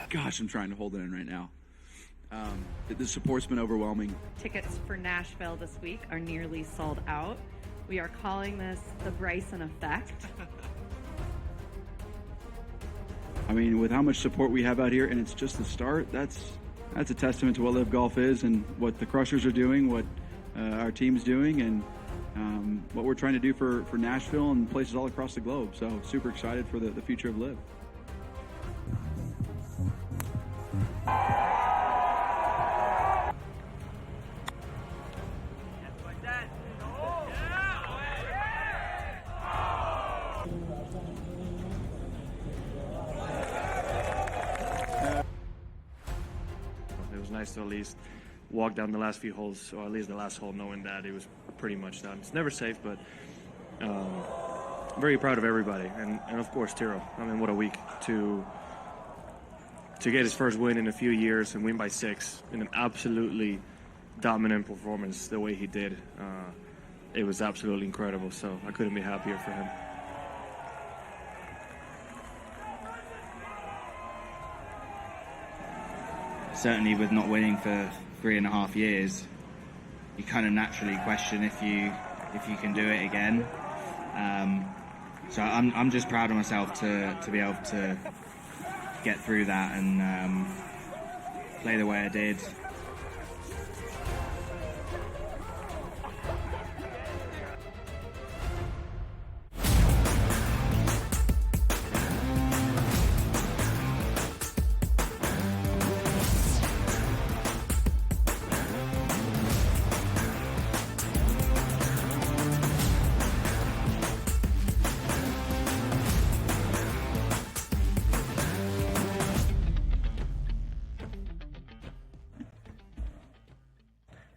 Gosh, I'm trying to hold it in right now. The support's been overwhelming. Tickets for Nashville this week are nearly sold out. We are calling this the Bryson effect. I mean, with how much support we have out here, and it's just the start, that's a testament to what Live Golf is and what the Crushers are doing, what our team's doing, and what we're trying to do for Nashville and places all across the globe. So super excited for the future of Live. It was nice to at least walk down the last few holes, or at least the last hole, knowing that it was pretty much done. It's never safe, but very proud of everybody, and of course Tiro. I mean, what a week to get his first win in a few years and win by 6 in an absolutely dominant performance the way he did. It was absolutely incredible, so I couldn't be happier for him. Certainly with not winning for 3.5 years, you kind of naturally question if you can do it again. So I'm just proud of myself to be able to get through that and play the way I did.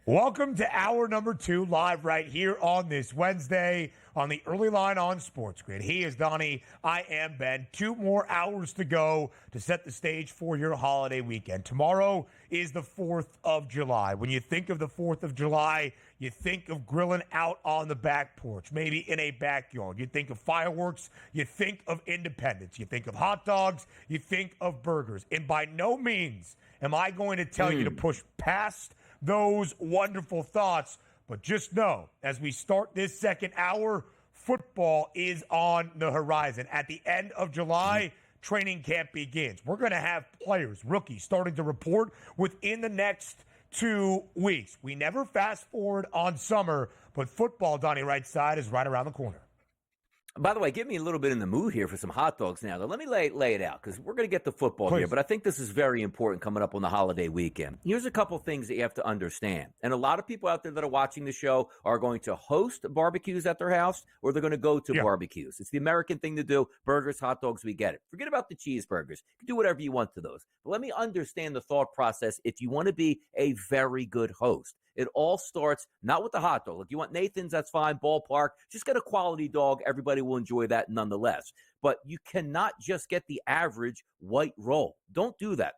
Welcome to hour number 2, live right here on this Wednesday on the early line on SportsGrid. He is Donnie. I am Ben. 2 more hours to go to set the stage for your holiday weekend. Tomorrow is the 4th of July. When you think of the 4th of July, you think of grilling out on the back porch, maybe in a backyard. You think of fireworks. You think of independence. You think of hot dogs. You think of burgers. And by no means am I going to tell you to push past those wonderful thoughts, but just know, as we start this second hour, football is on the horizon. At the end of July, training camp begins. We're going to have players, rookies, starting to report within the next 2 weeks. We never fast forward on summer, but football, Donnie right side, is right around the corner. By the way, get me a little bit in the mood here for some hot dogs now. Let me lay it out, because we're going to get to football here, but I think this is very important coming up on the holiday weekend. Here's a couple things that you have to understand. And a lot of people out there that are watching the show are going to host barbecues at their house, or they're going to go to barbecues. It's the American thing to do. Burgers, hot dogs, we get it. Forget about the cheeseburgers. You can do whatever you want to those. But let me understand the thought process if you want to be a very good host. It all starts not with the hot dog. If you want Nathan's, that's fine. Ballpark. Just get a quality dog. Everybody will enjoy that nonetheless. But you cannot just get the average white roll. Don't do that.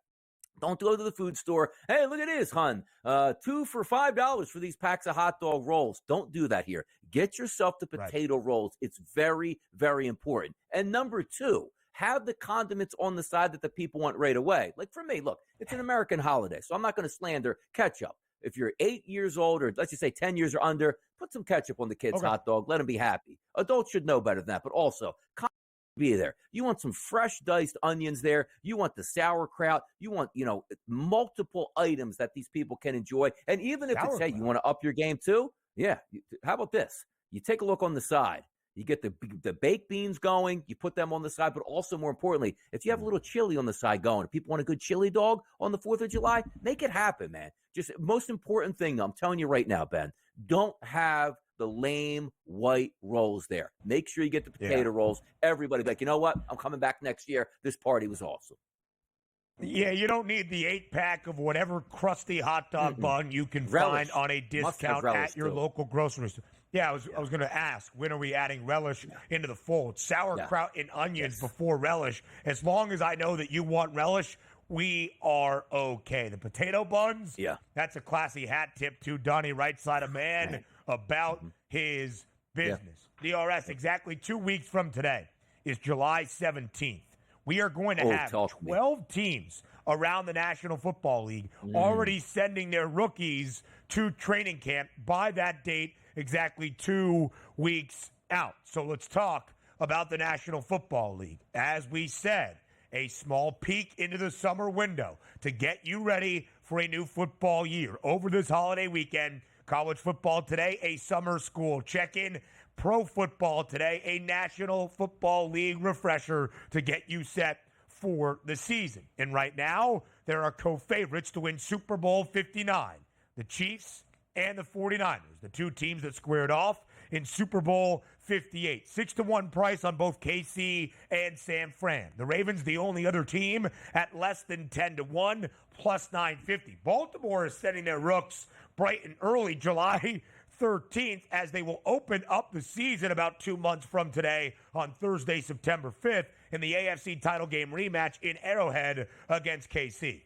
Don't go to the food store. Hey, look at this, hon. 2 for $5 for these packs of hot dog rolls. Don't do that here. Get yourself the potato rolls. It's very, very important. And number 2, have the condiments on the side that the people want right away. Like for me, look, it's an American holiday, so I'm not going to slander ketchup. If you're 8 years old, or let's just say 10 years or under, put some ketchup on the kid's hot dog. Let them be happy. Adults should know better than that, but also be there. You want some fresh diced onions there. You want the sauerkraut. You want, multiple items that these people can enjoy. And even if it's, hey, you want to up your game too? Yeah. How about this? You take a look on the side. You get the baked beans going. You put them on the side. But also, more importantly, if you have a little chili on the side going, if people want a good chili dog on the 4th of July, make it happen, man. Just most important thing, I'm telling you right now, Ben, don't have the lame white rolls there. Make sure you get the potato rolls. Everybody be like, you know what? I'm coming back next year. This party was awesome. Yeah, you don't need the 8-pack of whatever crusty hot dog bun you can find on a discount at your local grocery store. Yeah, I was going to ask, when are we adding relish into the fold? Sauerkraut and onions before relish. As long as I know that you want relish, we are okay. The potato buns, that's a classy hat tip to Donnie, right side of man, about his business. DRS, exactly 2 weeks from today is July 17th. We are going to have 12 teams around the National Football League already sending their rookies to training camp by that date, exactly 2 weeks out. So let's talk about the National Football League. As we said, a small peek into the summer window to get you ready for a new football year. Over this holiday weekend, college football today, a summer school check-in. Pro football today, a National Football League refresher to get you set for the season. And right now, there are co-favorites to win Super Bowl 59, the Chiefs and the 49ers, the two teams that squared off in Super Bowl 58. 6-1 price on both KC and San Fran. The Ravens, the only other team at less than 10-1, plus 950. Baltimore is setting their rooks bright and early, July 13th, as they will open up the season about 2 months from today on Thursday, September 5th, in the AFC title game rematch in Arrowhead against KC.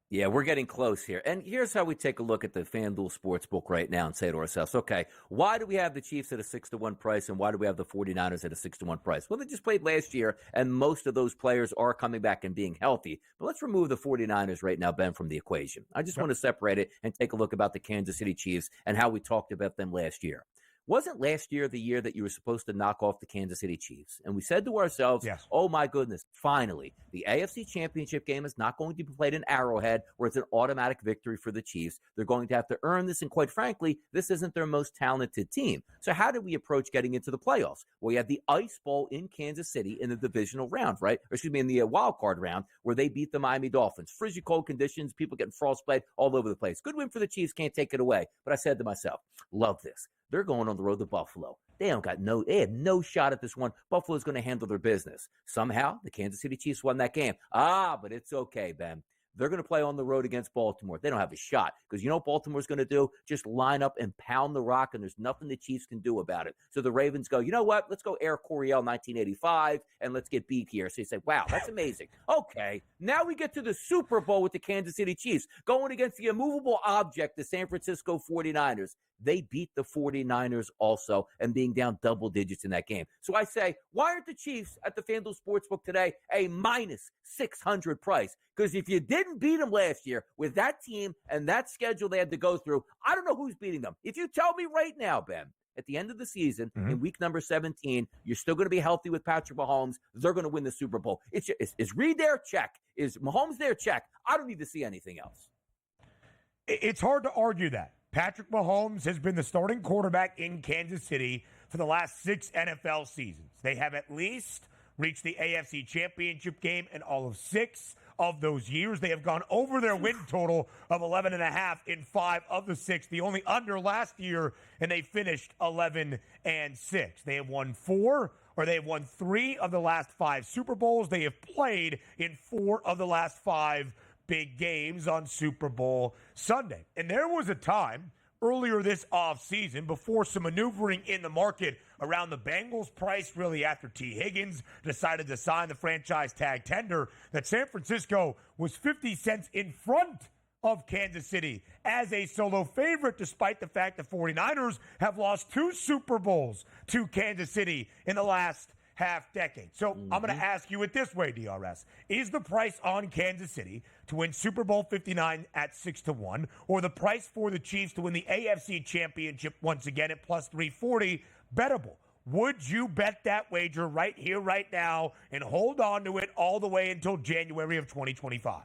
Yeah, we're getting close here. And here's how we take a look at the FanDuel Sportsbook right now and say to ourselves, okay, why do we have the Chiefs at a 6-1 price and why do we have the 49ers at a 6-1 price? Well, they just played last year, and most of those players are coming back and being healthy. But let's remove the 49ers right now, Ben, from the equation. I just want to separate it and take a look about the Kansas City Chiefs and how we talked about them last year. Wasn't last year the year that you were supposed to knock off the Kansas City Chiefs? And we said to ourselves, yes, oh my goodness, finally, the AFC Championship game is not going to be played in Arrowhead where it's an automatic victory for the Chiefs. They're going to have to earn this, and quite frankly, this isn't their most talented team. So how did we approach getting into the playoffs? Well, you had the Ice Bowl in Kansas City in the divisional round, right? Or excuse me, in the wild card round where they beat the Miami Dolphins. Frigid cold conditions, people getting frostbite all over the place. Good win for the Chiefs, can't take it away. But I said to myself, love this. They're going on the road to Buffalo. They have no shot at this one. Buffalo's going to handle their business. Somehow, the Kansas City Chiefs won that game. But it's okay, Ben. They're going to play on the road against Baltimore. They don't have a shot because you know what Baltimore's going to do? Just line up and pound the rock, and there's nothing the Chiefs can do about it. So the Ravens go, you know what? Let's go Air Coryell 1985, and let's get beat here. So you say, wow, that's amazing. Okay, now we get to the Super Bowl with the Kansas City Chiefs going against the immovable object, the San Francisco 49ers. They beat the 49ers also and being down double digits in that game. So I say, why aren't the Chiefs at the FanDuel Sportsbook today a minus 600 price? Because if you didn't beat them last year with that team and that schedule they had to go through, I don't know who's beating them. If you tell me right now, Ben, at the end of the season, in week number 17, you're still going to be healthy with Patrick Mahomes. They're going to win the Super Bowl. Is Reed there? Check. Is Mahomes there? Check. I don't need to see anything else. It's hard to argue that. Patrick Mahomes has been the starting quarterback in Kansas City for the last 6 NFL seasons. They have at least reached the AFC Championship game in all of 6 of those years. They have gone over their win total of 11.5 in 5 of the 6. The only under last year, and they finished 11-6. They have won 3 of the last 5 Super Bowls. They have played in 4 of the last 5 big games on Super Bowl Sunday. And there was a time earlier this offseason, before some maneuvering in the market around the Bengals price, really after T. Higgins decided to sign the franchise tag tender, that San Francisco was 50 cents in front of Kansas City as a solo favorite, despite the fact the 49ers have lost 2 Super Bowls to Kansas City in the last half decade. So I'm going to ask you it this way, DRS. Is the price on Kansas City to win Super Bowl 59 at 6-1, or the price for the Chiefs to win the AFC Championship once again at plus 340 bettable? Would you bet that wager right here, right now, and hold on to it all the way until January of 2025?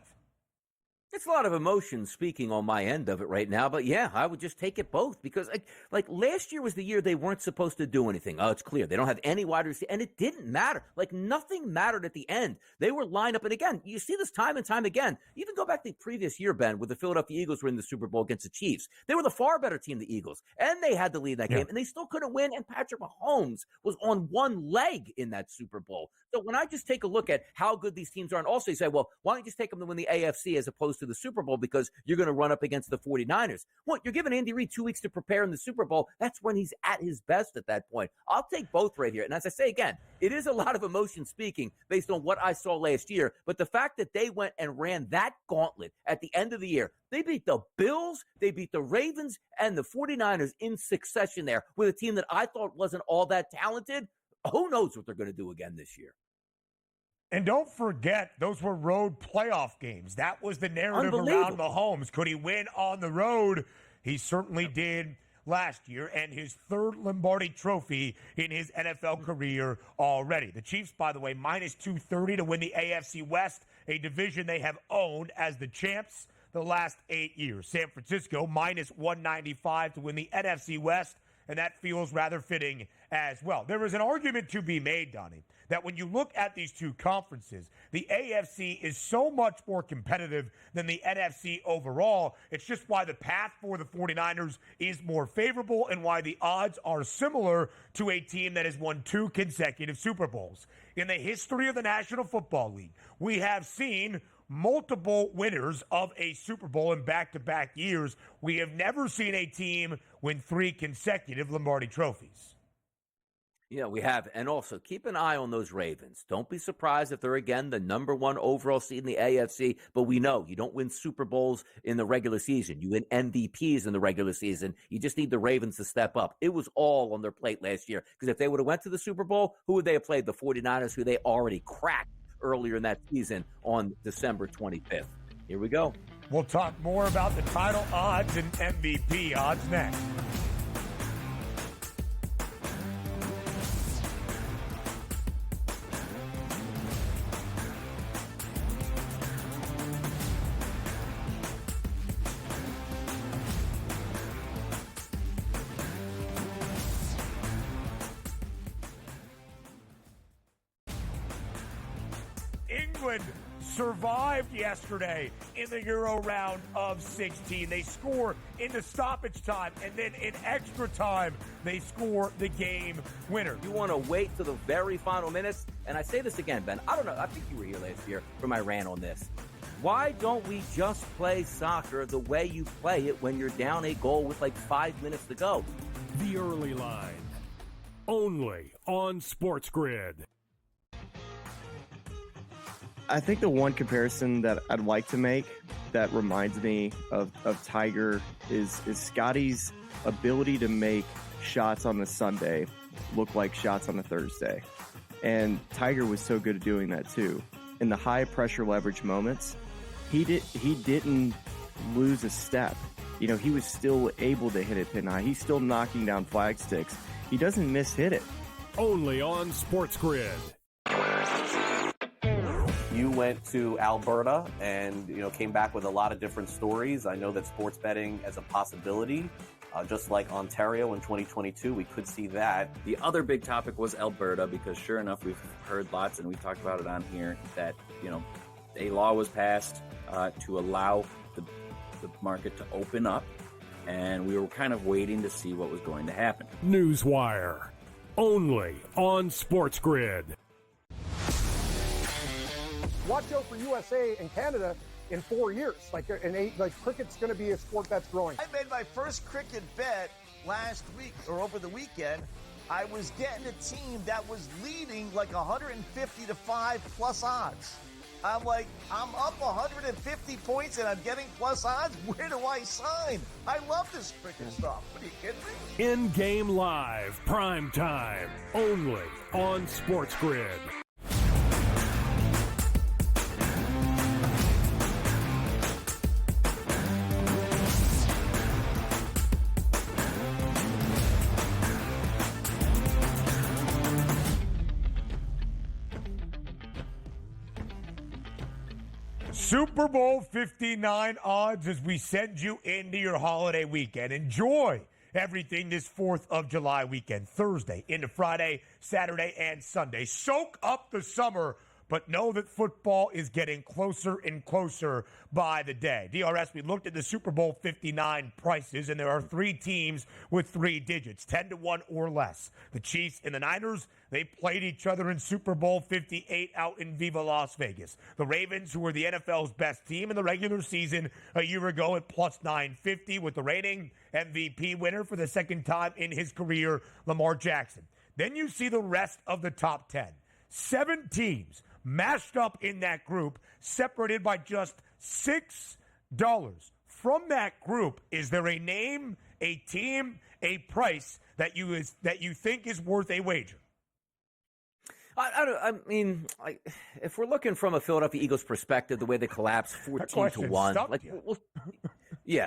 It's a lot of emotion speaking on my end of it right now, but yeah, I would just take it both because like last year was the year they weren't supposed to do anything. Oh, it's clear. They don't have any wide receivers, and it didn't matter. Like nothing mattered at the end. They were lined up, and again, you see this time and time again. Even go back to the previous year, Ben, with the Philadelphia Eagles were in the Super Bowl against the Chiefs. They were the far better team, the Eagles, and they had to lead that game, and they still couldn't win, and Patrick Mahomes was on one leg in that Super Bowl. So when I just take a look at how good these teams are, and also you say, well, why don't you just take them to win the AFC as opposed to the Super Bowl because you're going to run up against the 49ers. What, you're giving Andy Reid 2 weeks to prepare in the Super Bowl. That's when he's at his best at that point. I'll take both right here. And as I say again, it is a lot of emotion speaking based on what I saw last year. But the fact that they went and ran that gauntlet at the end of the year, they beat the Bills, they beat the Ravens, and the 49ers in succession there with a team that I thought wasn't all that talented. Who knows what they're going to do again this year? And don't forget, those were road playoff games. That was the narrative around Mahomes. Could he win on the road? He certainly did last year, and his third Lombardi trophy in his NFL career already. The Chiefs, by the way, minus 230 to win the AFC West, a division they have owned as the champs the last 8 years. San Francisco, minus 195 to win the NFC West, and that feels rather fitting as well. There is an argument to be made, Donnie, that when you look at these two conferences, the AFC is so much more competitive than the NFC overall. It's just why the path for the 49ers is more favorable and why the odds are similar to a team that has won 2 consecutive Super Bowls. In the history of the National Football League, we have seen multiple winners of a Super Bowl in back-to-back years. We have never seen a team win 3 consecutive Lombardi trophies. Yeah, we have. And also, keep an eye on those Ravens. Don't be surprised if they're, again, the number 1 overall seed in the AFC. But we know you don't win Super Bowls in the regular season. You win MVPs in the regular season. You just need the Ravens to step up. It was all on their plate last year. Because if they would have went to the Super Bowl, who would they have played? The 49ers, who they already cracked earlier in that season on December 25th. Here we go. We'll talk more about the title odds and MVP odds next. England survived yesterday in the Euro round of 16. They score into stoppage time, and then in extra time, they score the game winner. You want to wait to the very final minutes? And I say this again, Ben. I don't know. I think you were here last year for my rant on this. Why don't we just play soccer the way you play it when you're down a goal with like 5 minutes to go? The Early Line. Only on SportsGrid. I think the one comparison that I'd like to make that reminds me of Tiger is Scotty's ability to make shots on the Sunday look like shots on a Thursday. And Tiger was so good at doing that too. In the high pressure leverage moments, he didn't lose a step. You know, he was still able to hit it pin high. He's still knocking down flag sticks. He doesn't miss-hit it. Only on SportsGrid. You went to Alberta and, came back with a lot of different stories. I know that sports betting as a possibility, just like Ontario in 2022, we could see that. The other big topic was Alberta, because sure enough, we've heard lots, and we've talked about it on here, that, a law was passed to allow the market to open up, and we were kind of waiting to see what was going to happen. Newswire. Only on SportsGrid. Watch out for USA and Canada in 4 years. Cricket's going to be a sport that's growing. I made my first cricket bet last week or over the weekend. I was getting a team that was leading like 150 to 5 plus odds. I'm like, I'm up 150 points and I'm getting plus odds. Where do I sign? I love this cricket stuff. What, are you kidding me? In-game live, prime time, only on SportsGrid. Super Bowl 59 odds as we send you into your holiday weekend. Enjoy everything this 4th of July weekend, Thursday into Friday, Saturday, and Sunday. Soak up the summer, but know that football is getting closer and closer by the day. DRS, we looked at the Super Bowl 59 prices, and there are 3 teams with 3 digits, 10-1 or less. The Chiefs and the Niners, they played each other in Super Bowl 58 out in Viva Las Vegas. The Ravens, who were the NFL's best team in the regular season a year ago at plus 950 with the reigning MVP winner for the second time in his career, Lamar Jackson. Then you see the rest of the top 10. 7 teams mashed up in that group, separated by just $6. From that group, is there a name, a team, a price that you think is worth a wager? If we're looking from a Philadelphia Eagles perspective, the way they collapsed 14-1,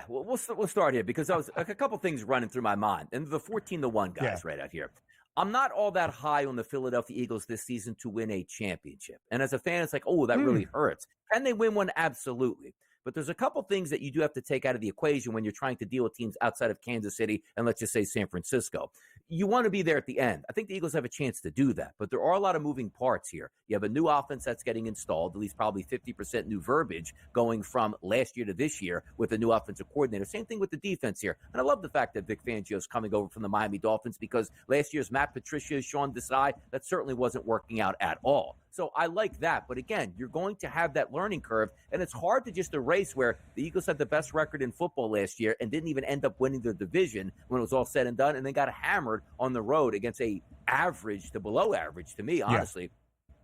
we'll start here because I was a couple things running through my mind, and the 14-1 guys right out here. I'm not all that high on the Philadelphia Eagles this season to win a championship, and as a fan, it's like, oh, that really hurts. Can they win one? Absolutely. But there's a couple things that you do have to take out of the equation when you're trying to deal with teams outside of Kansas City and let's just say San Francisco. You want to be there at the end. I think the Eagles have a chance to do that, but there are a lot of moving parts here. You have a new offense that's getting installed, at least probably 50% new verbiage going from last year to this year with a new offensive coordinator. Same thing with the defense here. And I love the fact that Vic Fangio is coming over from the Miami Dolphins because last year's Matt Patricia, Sean Desai, that certainly wasn't working out at all. So I like that. But again, you're going to have that learning curve, and it's hard to just erase where the Eagles had the best record in football last year and didn't even end up winning their division when it was all said and done, and then got hammered on the road against a average to below average, to me, honestly,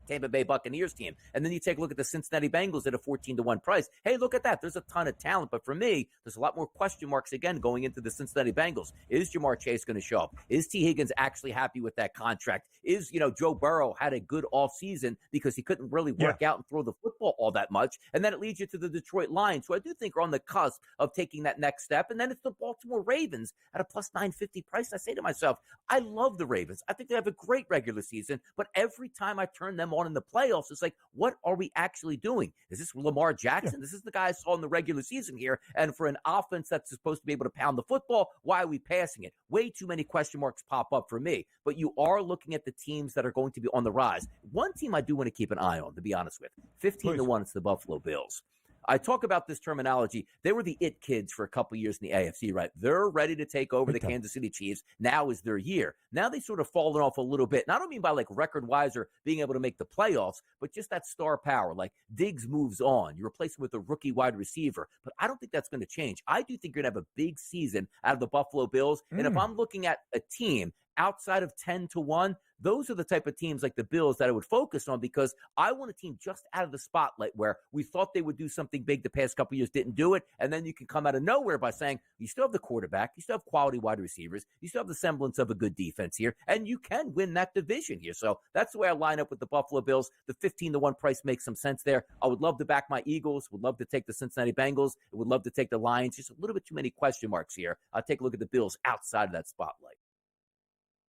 Tampa Bay Buccaneers team. And then you take a look at the Cincinnati Bengals at a 14-1 price. Hey, look at that. There's a ton of talent. But for me, there's a lot more question marks again going into the Cincinnati Bengals. Is Jamar Chase going to show up? Is T. Higgins actually happy with that contract? Is, Joe Burrow had a good offseason because he couldn't really work out and throw the football all that much. And then it leads you to the Detroit Lions, who I do think are on the cusp of taking that next step. And then it's the Baltimore Ravens at a plus 950 price. I say to myself, I love the Ravens. I think they have a great regular season. But every time I turn them on in the playoffs, it's like, what are we actually doing? Is this Lamar Jackson? This is the guy I saw in the regular season here. And for an offense that's supposed to be able to pound the football, why are we passing it? Way too many question marks pop up for me. But you are looking at the teams that are going to be on the rise. One team I do want to keep an eye on, to be honest with. 15-1, it's the Buffalo Bills. I talk about this terminology. They were the it kids for a couple years in the AFC, right? They're ready to take over the Kansas City Chiefs. Now is their year. Now they sort of fallen off a little bit. And I don't mean by like record-wise or being able to make the playoffs, but just that star power. Like Diggs moves on. You replace him with a rookie wide receiver. But I don't think that's going to change. I do think you're going to have a big season out of the Buffalo Bills. And if I'm looking at a team outside of 10-1, those are the type of teams like the Bills that I would focus on because I want a team just out of the spotlight where we thought they would do something big the past couple of years, didn't do it, and then you can come out of nowhere by saying you still have the quarterback, you still have quality wide receivers, you still have the semblance of a good defense here, and you can win that division here. So that's the way I line up with the Buffalo Bills. The 15-1 price makes some sense there. I would love to back my Eagles, would love to take the Cincinnati Bengals, would love to take the Lions. Just a little bit too many question marks here. I'll take a look at the Bills outside of that spotlight.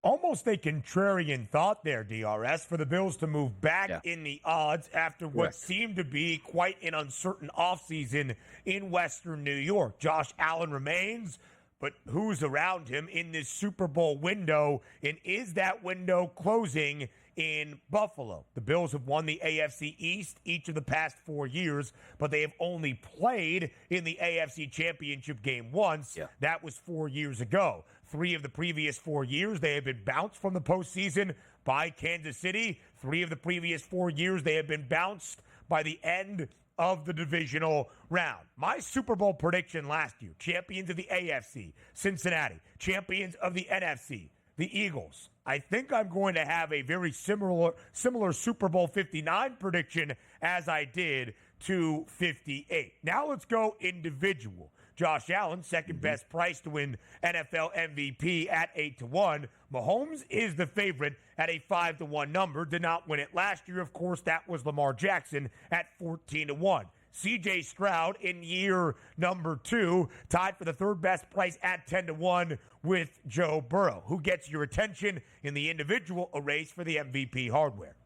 Almost a contrarian thought there, DRS, for the Bills to move back in the odds after what seemed to be quite an uncertain offseason in Western New York. Josh Allen remains, but who's around him in this Super Bowl window, and is that window closing in Buffalo? The Bills have won the AFC East each of the past 4 years, but they have only played in the AFC Championship game once. That was 4 years ago. 3 of the previous 4 years, they have been bounced from the postseason by Kansas City. 3 of the previous 4 years, they have been bounced by the end of the divisional round. My Super Bowl prediction last year, champions of the AFC, Cincinnati, champions of the NFC, the Eagles. I think I'm going to have a very similar Super Bowl 59 prediction as I did to 58. Now let's go individual. Josh Allen, second best price to win NFL MVP at 8-1. Mahomes is the favorite at a 5-1 number. Did not win it last year. Of course, that was Lamar Jackson at 14-1. C.J. Stroud in year number 2, tied for the third best price at 10-1 with Joe Burrow. Who gets your attention in the individual race for the MVP hardware?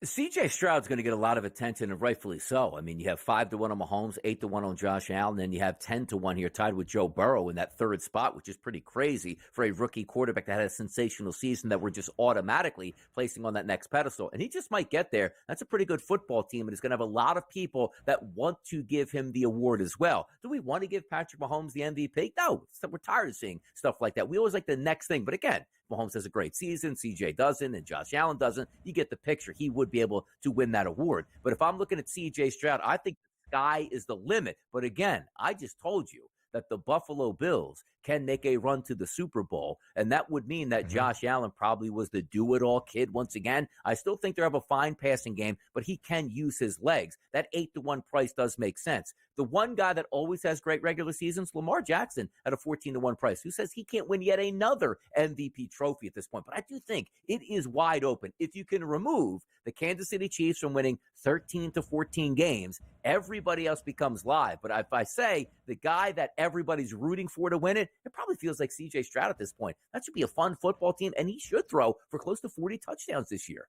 C.J. Stroud's going to get a lot of attention, and rightfully so. I mean, you have 5-1 on Mahomes, 8-1 on Josh Allen, and you have 10-1 here tied with Joe Burrow in that third spot, which is pretty crazy for a rookie quarterback that had a sensational season that we're just automatically placing on that next pedestal. And he just might get there. That's a pretty good football team, and it's going to have a lot of people that want to give him the award as well. Do we want to give Patrick Mahomes the MVP? No. We're tired of seeing stuff like that. We always like the next thing. But again, Mahomes has a great season, CJ doesn't, and Josh Allen doesn't. You get the picture. He would be able to win that award. But if I'm looking at CJ Stroud, I think the sky is the limit. But again, I just told you that the Buffalo Bills can make a run to the Super Bowl, and that would mean that Josh Allen probably was the do-it-all kid once again. I still think they have a fine passing game, but he can use his legs. That 8-1 price does make sense. The one guy that always has great regular seasons, Lamar Jackson, at a 14-1 price. Who says he can't win yet another MVP trophy at this point? But I do think it is wide open. If you can remove the Kansas City Chiefs from winning 13 to 14 games, everybody else becomes live. But if I say the guy that everybody's rooting for to win it, it probably feels like C.J. Stroud at this point. That should be a fun football team, and he should throw for close to 40 touchdowns this year.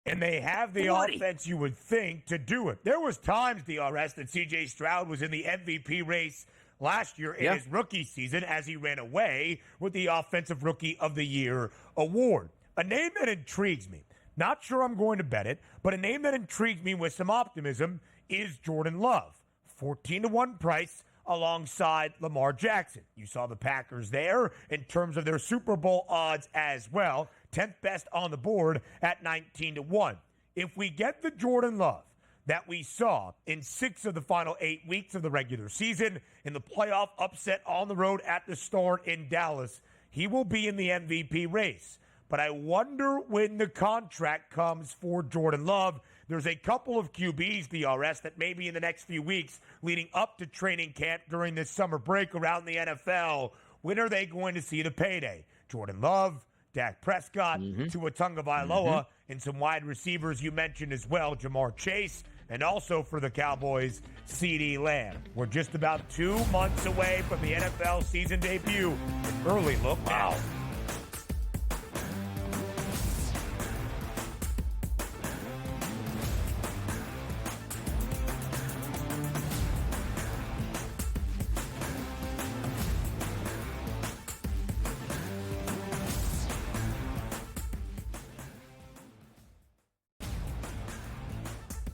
And they have the offense, you would think, to do it. There was times, DRS, that C.J. Stroud was in the MVP race last year in his rookie season as he ran away with the Offensive Rookie of the Year award. A name that intrigues me. Not sure I'm going to bet it, but a name that intrigues me with some optimism is Jordan Love. 14-1 price alongside Lamar Jackson. You saw the Packers there in terms of their Super Bowl odds as well. 10th best on the board at 19-1. If we get the Jordan Love that we saw in 6 of the final 8 weeks of the regular season, in the playoff upset on the road at the Storm in Dallas, he will be in the MVP race. But I wonder when the contract comes for Jordan Love. There's a couple of QBs, DRS, that maybe in the next few weeks leading up to training camp during this summer break around the NFL, when are they going to see the payday? Jordan Love, Dak Prescott, Tua Tagovailoa, and some wide receivers you mentioned as well, Jamar Chase, and also for the Cowboys, CeeDee Lamb. We're just about 2 months away from the NFL season debut. An early look now.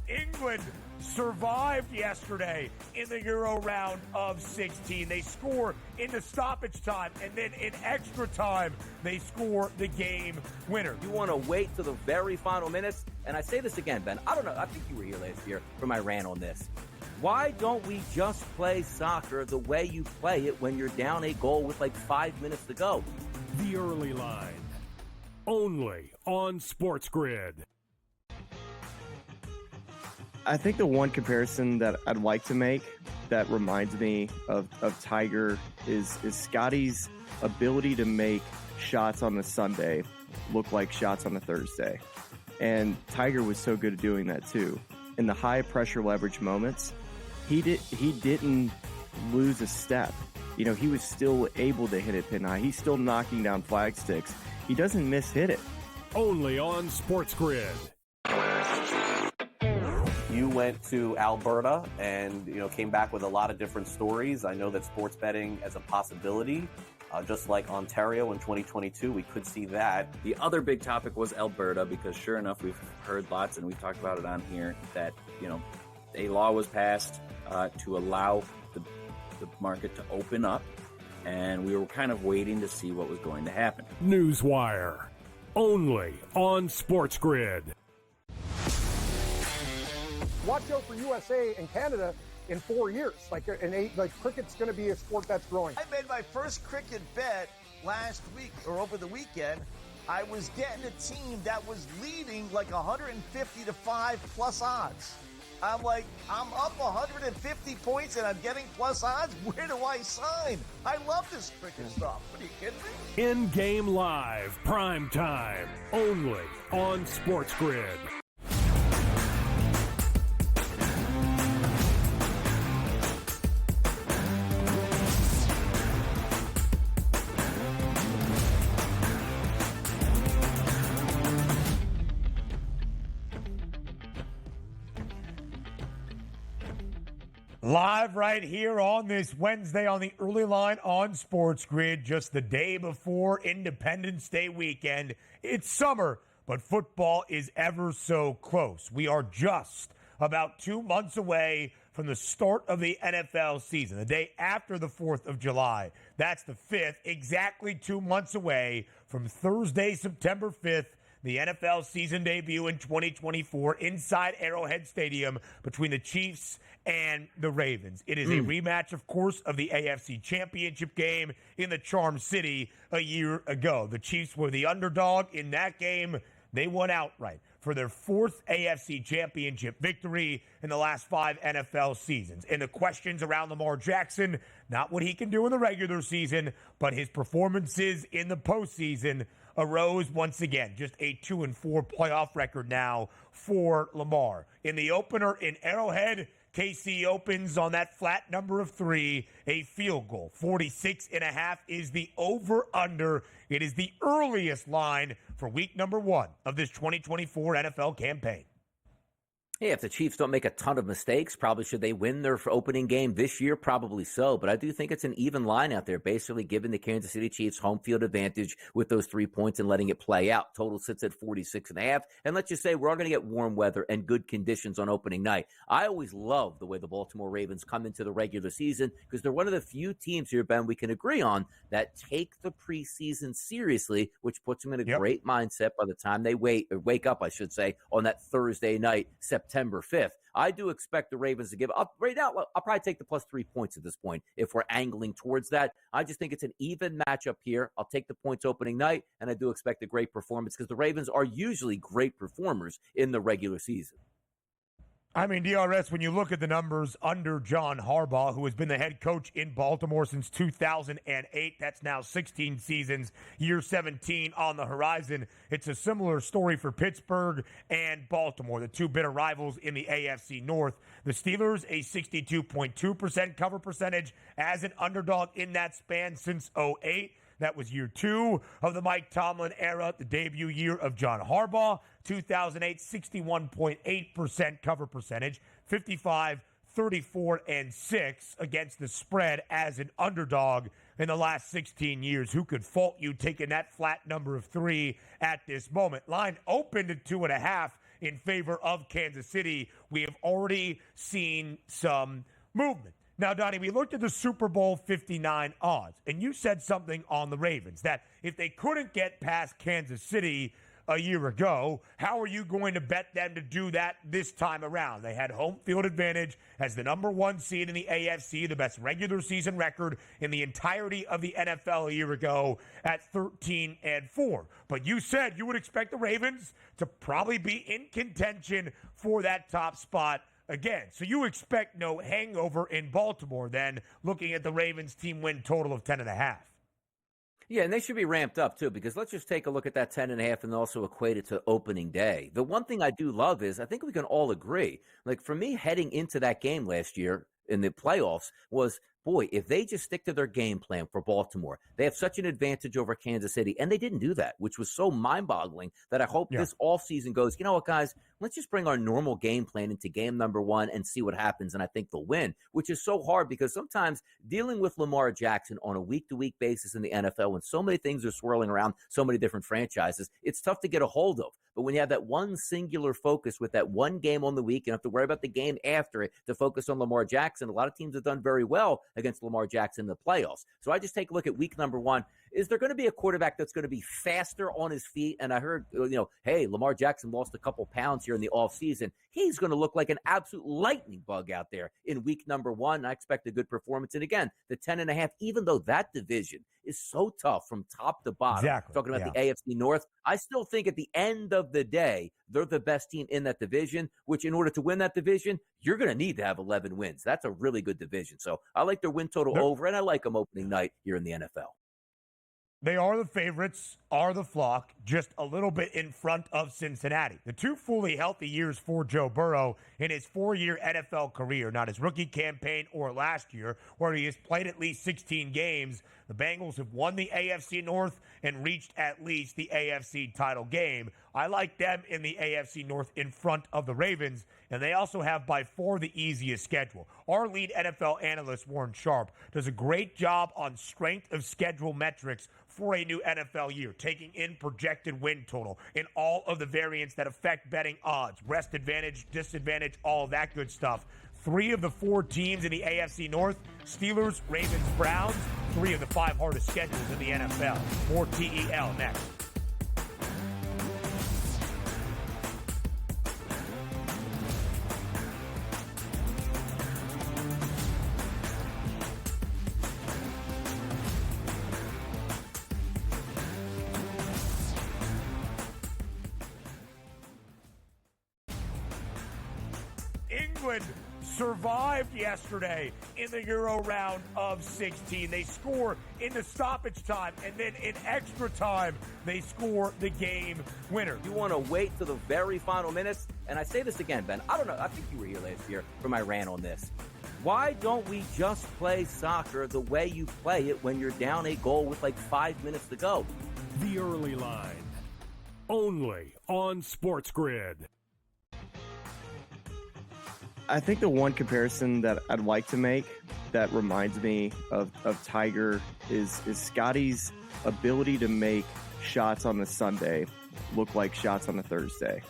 England survived yesterday in the Euro round of 16. They score into stoppage time, and then in extra time, they score the game winner. You want to wait to the very final minutes? And I say this again, Ben. I don't know. I think you were here last year for my rant on this. Why don't we just play soccer the way you play it when you're down a goal with like 5 minutes to go? The Early Line. Only on SportsGrid. I think the one comparison that I'd like to make that reminds me of Tiger is Scotty's ability to make shots on the Sunday look like shots on a Thursday. And Tiger was so good at doing that too. In the high pressure leverage moments, he didn't lose a step. You know, he was still able to hit it pin high. He's still knocking down flag sticks. He doesn't miss-hit it. Only on SportsGrid. You went to Alberta and, came back with a lot of different stories. I know that sports betting as a possibility, just like Ontario in 2022, we could see that. The other big topic was Alberta, because sure enough, we've heard lots, and we've talked about it on here, that, a law was passed to allow the market to open up, and we were kind of waiting to see what was going to happen. Newswire. Only on SportsGrid. Watch out for USA and Canada in 4 years. Cricket's going to be a sport that's growing. I made my first cricket bet last week or over the weekend. I was getting a team that was leading like 150 to 5 plus odds. I'm like, I'm up 150 points and I'm getting plus odds. Where do I sign? I love this cricket stuff. What are you kidding me? In-game live, prime time, only on SportsGrid. Live right here on this Wednesday on the Early Line on SportsGrid, just the day before Independence Day weekend. It's summer, but football is ever so close. We are just about 2 months away from the start of the NFL season, the day after the 4th of July. That's the 5th, exactly 2 months away from Thursday, September 5th, the NFL season debut in 2024 inside Arrowhead Stadium between the Chiefs and the Ravens. It is a rematch, of course, of the AFC Championship game in the Charm City a year ago. The Chiefs were the underdog in that game. They won outright for their fourth AFC Championship victory in the last 5 NFL seasons. And the questions around Lamar Jackson, not what he can do in the regular season, but his performances in the postseason arose once again. Just a 2-4 playoff record now for Lamar. In the opener in Arrowhead, KC opens on that flat number of 3, a field goal. 46.5 is the over-under. It is the earliest line for week number 1 of this 2024 NFL campaign. Hey, if the Chiefs don't make a ton of mistakes, probably should they win their opening game this year? Probably so. But I do think it's an even line out there, basically giving the Kansas City Chiefs home field advantage with those 3 points and letting it play out. Total sits at 46.5. And let's just say we're all going to get warm weather and good conditions on opening night. I always love the way the Baltimore Ravens come into the regular season because they're one of the few teams here, Ben, we can agree on that take the preseason seriously, which puts them in a great mindset by the time they wake up, I should say, on that Thursday night, September 5th. I do expect the Ravens to give up. Right now, I'll probably take the plus 3 points at this point if we're angling towards that. I just think it's an even matchup here. I'll take the points opening night, and I do expect a great performance because the Ravens are usually great performers in the regular season. I mean, DRS, when you look at the numbers under John Harbaugh, who has been the head coach in Baltimore since 2008, that's now 16 seasons, year 17 on the horizon. It's a similar story for Pittsburgh and Baltimore, the two bitter rivals in the AFC North. The Steelers, a 62.2% cover percentage as an underdog in that span since 2008. That was year 2 of the Mike Tomlin era, the debut year of John Harbaugh. 2008, 61.8% cover percentage, 55, 34, and 6 against the spread as an underdog in the last 16 years. Who could fault you taking that flat number of 3 at this moment? Line opened at 2.5 in favor of Kansas City. We have already seen some movement. Now, Donnie, we looked at the Super Bowl 59 odds, and you said something on the Ravens, that if they couldn't get past Kansas City a year ago, how are you going to bet them to do that this time around? They had home field advantage as the number 1 seed in the AFC, the best regular season record in the entirety of the NFL a year ago at 13-4. But you said you would expect the Ravens to probably be in contention for that top spot again. So you expect no hangover in Baltimore then, looking at the Ravens team win total of 10.5. Yeah, and they should be ramped up, too, because let's just take a look at that 10.5 and also equate it to opening day. The one thing I do love is I think we can all agree, like for me heading into that game last year in the playoffs was, boy, if they just stick to their game plan for Baltimore, they have such an advantage over Kansas City, and they didn't do that, which was so mind-boggling that I hope this offseason goes, you know what, guys, let's just bring our normal game plan into game number 1 and see what happens, and I think they'll win, which is so hard because sometimes dealing with Lamar Jackson on a week-to-week basis in the NFL when so many things are swirling around so many different franchises, it's tough to get a hold of. But when you have that one singular focus with that one game on the week, you don't have to worry about the game after it to focus on Lamar Jackson. A lot of teams have done very well against Lamar Jackson in the playoffs. So I just take a look at week number 1. Is there going to be a quarterback that's going to be faster on his feet? And I heard, hey, Lamar Jackson lost a couple pounds here in the offseason. He's going to look like an absolute lightning bug out there in week number 1. I expect a good performance. And again, the 10.5, even though that division is so tough from top to bottom, talking about the AFC North, I still think at the end of the day, they're the best team in that division, which in order to win that division, you're going to need to have 11 wins. That's a really good division. So I like their win total over, and I like them opening night here in the NFL. They are the favorites, are the flock, just a little bit in front of Cincinnati. The 2 fully healthy years for Joe Burrow in his 4-year NFL career, not his rookie campaign or last year, where he has played at least 16 games. The Bengals have won the AFC North and reached at least the AFC title game. I like them in the AFC North in front of the Ravens, and they also have by far the easiest schedule. Our lead NFL analyst, Warren Sharp, does a great job on strength of schedule metrics for a new NFL year, taking in projected win total in all of the variants that affect betting odds, rest advantage, disadvantage, all of that good stuff. 3 of the 4 teams in the AFC North, Steelers, Ravens, Browns, 3 of the 5 hardest schedules in the NFL. More TEL next. England survived yesterday in the Euro round of 16. They score in the stoppage time, and then in extra time, they score the game winner. You want to wait to the very final minutes? And I say this again, Ben. I don't know. I think you were here last year for my rant on this. Why don't we just play soccer the way you play it when you're down a goal with like 5 minutes to go? The Early Line. Only on SportsGrid. I think the one comparison that I'd like to make that reminds me of Tiger is Scotty's ability to make shots on the Sunday look like shots on a Thursday.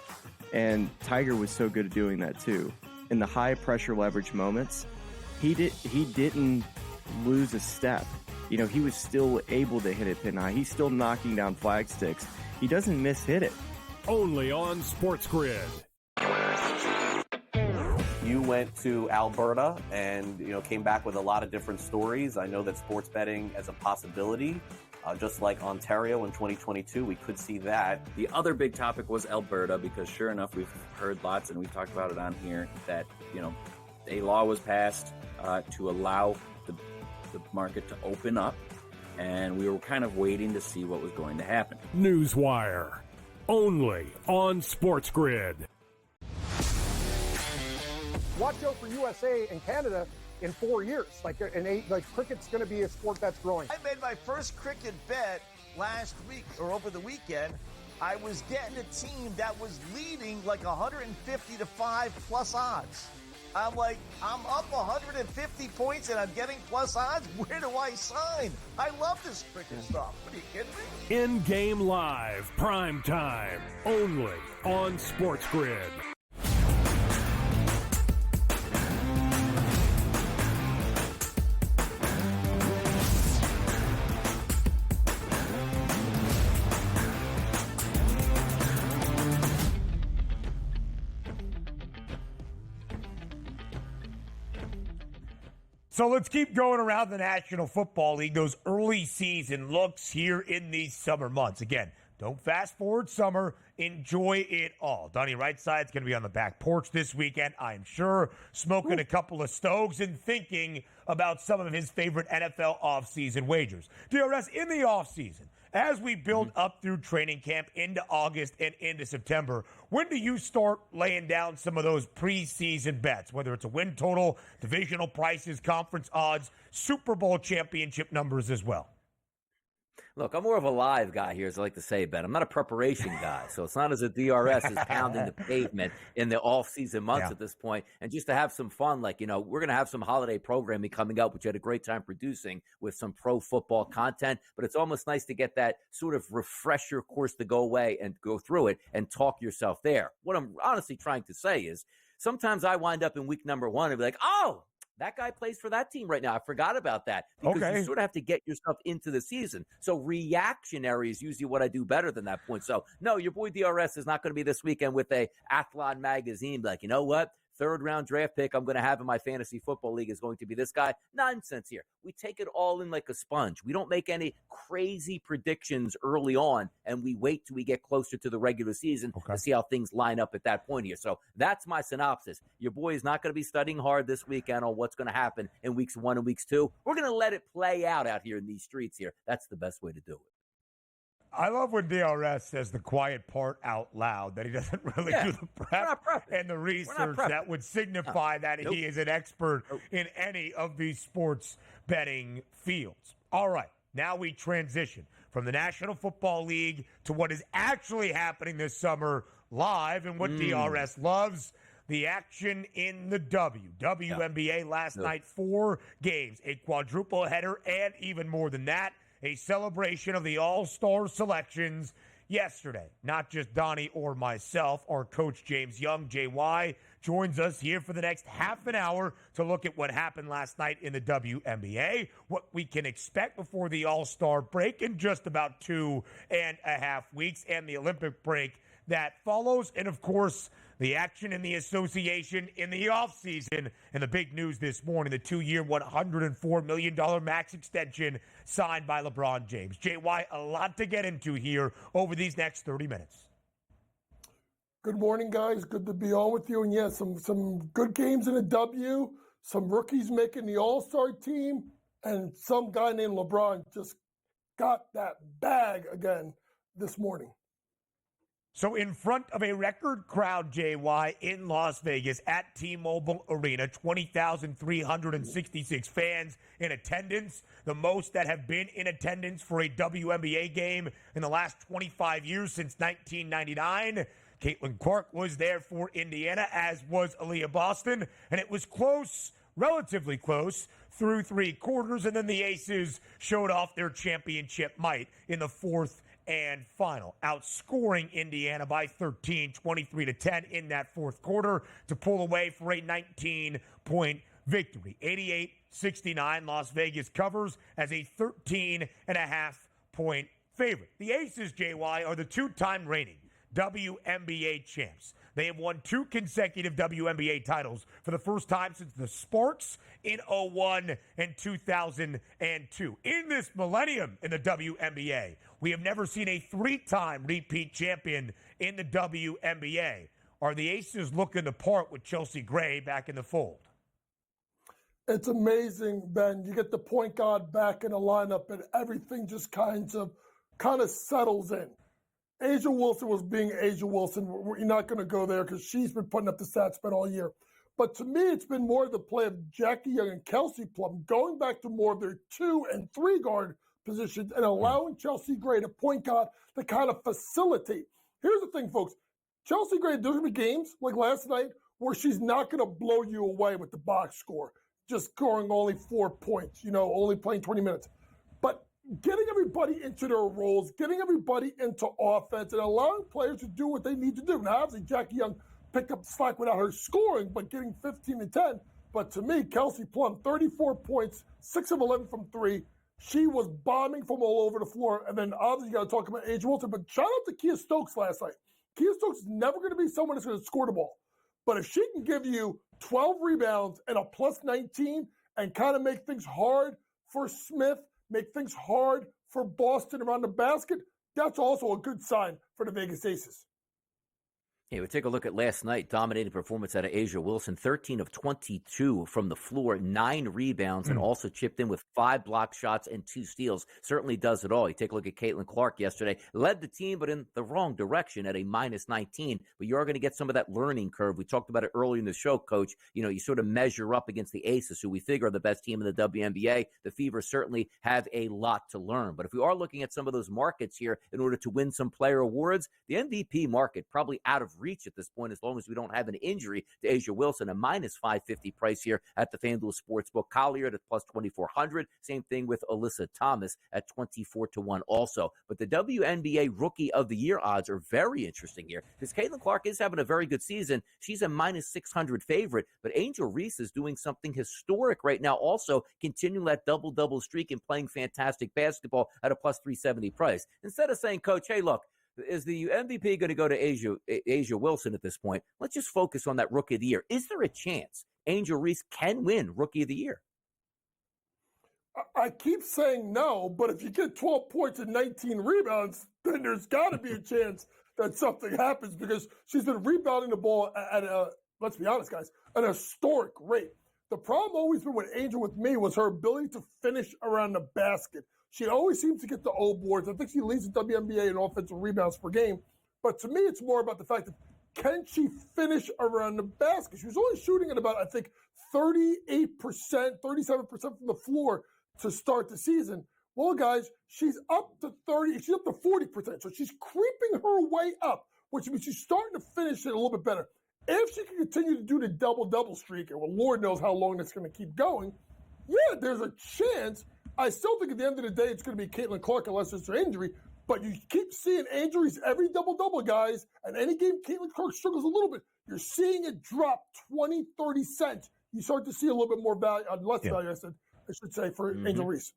And Tiger was so good at doing that too. In the high pressure leverage moments, he didn't lose a step. You know, he was still able to hit it pin high. He's still knocking down flag sticks. He doesn't miss-hit it. Only on SportsGrid. You went to Alberta and, came back with a lot of different stories. I know that sports betting as a possibility, just like Ontario in 2022, we could see that. The other big topic was Alberta, because sure enough, we've heard lots, and we've talked about it on here, that, a law was passed to allow the market to open up, and we were kind of waiting to see what was going to happen. Newswire. Only on SportsGrid. Watch out for USA and Canada in 4 years. Cricket's going to be a sport that's growing. I made my first cricket bet last week or over the weekend. I was getting a team that was leading like 150 to 5 plus odds. I'm like, I'm up 150 points and I'm getting plus odds. Where do I sign? I love this cricket stuff. What are you kidding me? In-game live, prime time, only on SportsGrid. So let's keep going around the National Football League. Those early season looks here in these summer months. Again, don't fast forward summer. Enjoy it all. Donnie Rightside is going to be on the back porch this weekend, I'm sure, smoking a couple of stoves and thinking about some of his favorite NFL offseason wagers. DRS, in the offseason, as we build up through training camp into August and into September, when do you start laying down some of those preseason bets, whether it's a win total, divisional prices, conference odds, Super Bowl championship numbers as well? Look, I'm more of a live guy here, as I like to say, Ben. I'm not a preparation guy, so it's not as if DRS is pounding the pavement in the off-season months at this point. And just to have some fun, we're going to have some holiday programming coming up, which I had a great time producing with some pro football content. But it's almost nice to get that sort of refresher course to go away and go through it and talk yourself there. What I'm honestly trying to say is sometimes I wind up in week number one and be like, oh, that guy plays for that team right now. I forgot about that. Because you sort of have to get yourself into the season. So reactionary is usually what I do better than that point. So, no, your boy DRS is not going to be this weekend with a Athlon magazine. Like, you know what? Third-round draft pick I'm going to have in my fantasy football league is going to be this guy. Nonsense here. We take it all in like a sponge. We don't make any crazy predictions early on, and we wait till we get closer to the regular season to see how things line up at that point here. So that's my synopsis. Your boy is not going to be studying hard this weekend on what's going to happen in weeks 1 and weeks 2. We're going to let it play out here in these streets here. That's the best way to do it. I love when DRS says the quiet part out loud, that he doesn't really do the prep and the research that would signify that he is an expert in any of these sports betting fields. All right, now we transition from the National Football League to what is actually happening this summer live and what DRS loves. The action in the WNBA last night, 4 games, a quadruple header, and even more than that, a celebration of the all-star selections yesterday. Not just Donnie or myself, our coach James Young, JY, joins us here for the next half an hour to look at what happened last night in the WNBA, what we can expect before the all-star break in just about 2.5 weeks, and the Olympic break that follows, and of course, the action in the association in the offseason. And the big news this morning, the 2-year, $104 million max extension signed by LeBron James. JY, a lot to get into here over these next 30 minutes. Good morning, guys. Good to be on with you. And yeah, some good games in a W, some rookies making the All-Star team, and some guy named LeBron just got that bag again this morning. So in front of a record crowd, JY, in Las Vegas at T-Mobile Arena, 20,366 fans in attendance, the most that have been in attendance for a WNBA game in the last 25 years since 1999. Caitlin Clark was there for Indiana, as was Aaliyah Boston, and it was close, relatively close, through three quarters, and then the Aces showed off their championship might in the fourth and final, outscoring Indiana by 13, 23-10 in that fourth quarter to pull away for a 19-point victory. 88-69, Las Vegas covers as a 13.5-point favorite. The Aces, JY, are the two-time reigning WNBA champs. They have won 2 consecutive WNBA titles for the first time since the Sparks in 2001 and 2002. In this millennium in the WNBA, we have never seen a 3-time repeat champion in the WNBA. Are the Aces looking the part with Chelsea Gray back in the fold? It's amazing, Ben. You get the point guard back in the lineup and everything just kind of settles in. Asia Wilson was being Asia Wilson. You're not going to go there because she's been putting up the stats bet all year. But to me, it's been more the play of Jackie Young and Kelsey Plum going back to more of their 2 and 3 guard positions and allowing Chelsea Gray to point guard to kind of facilitate. Here's the thing, folks. Chelsea Gray, there's going to be games like last night where she's not going to blow you away with the box score, just scoring only 4 points, only playing 20 minutes. But getting everybody into their roles, getting everybody into offense, and allowing players to do what they need to do. Now, obviously, Jackie Young picked up the slack without her scoring, but getting 15-10. But to me, Kelsey Plum, 34 points, 6 of 11 from 3. She was bombing from all over the floor. And then obviously you got to talk about Asia Wilson. But shout out to Kia Stokes last night. Kia Stokes is never going to be someone that's going to score the ball. But if she can give you 12 rebounds and a plus 19 and kind of make things hard for Smith, make things hard for Boston around the basket, that's also a good sign for the Vegas Aces. Hey, we take a look at last night. Dominating performance out of Asia Wilson, 13 of 22 from the floor, 9 rebounds, and also chipped in with 5 block shots and 2 steals. Certainly does it all. You take a look at Caitlin Clark yesterday. Led the team, but in the wrong direction at a minus 19. But you are going to get some of that learning curve. We talked about it earlier in the show, Coach. You sort of measure up against the Aces, who we figure are the best team in the WNBA. The Fever certainly have a lot to learn. But if we are looking at some of those markets here in order to win some player awards, the MVP market probably out of reach at this point, as long as we don't have an injury to Asia Wilson. A minus 550 price here at the FanDuel Sportsbook. Collier at plus 2,400. Same thing with Alyssa Thomas at 24-1 also. But the WNBA Rookie of the Year odds are very interesting here because Caitlin Clark is having a very good season. She's a minus 600 favorite, but Angel Reese is doing something historic right now, also continuing that double-double streak and playing fantastic basketball at a plus 370 price. Instead of saying, Coach, hey, look, is the MVP going to go to Asia Wilson at this point? Let's just focus on that Rookie of the Year. Is there a chance Angel Reese can win Rookie of the Year? I keep saying no, but if you get 12 points and 19 rebounds, then there's got to be a chance that something happens because she's been rebounding the ball at a, let's be honest, guys, an historic rate. The problem always been with Angel with me was her ability to finish around the basket. She always seems to get the O boards. I think she leads the WNBA in offensive rebounds per game. But to me, it's more about the fact that can she finish around the basket? She was only shooting at about, I think, 38%, 37% from the floor to start the season. Well, guys, she's up to 40%. So she's creeping her way up, which means she's starting to finish it a little bit better. If she can continue to do the double-double streak, and well, Lord knows how long that's going to keep going, yeah, there's a chance. I still think at the end of the day, it's going to be Caitlin Clark unless it's her injury. But you keep seeing injuries every double-double, guys. And any game Caitlin Clark struggles a little bit, you're seeing it drop 20, 30 cents. You start to see a little bit more value, less value, I should say, for Angel Reese.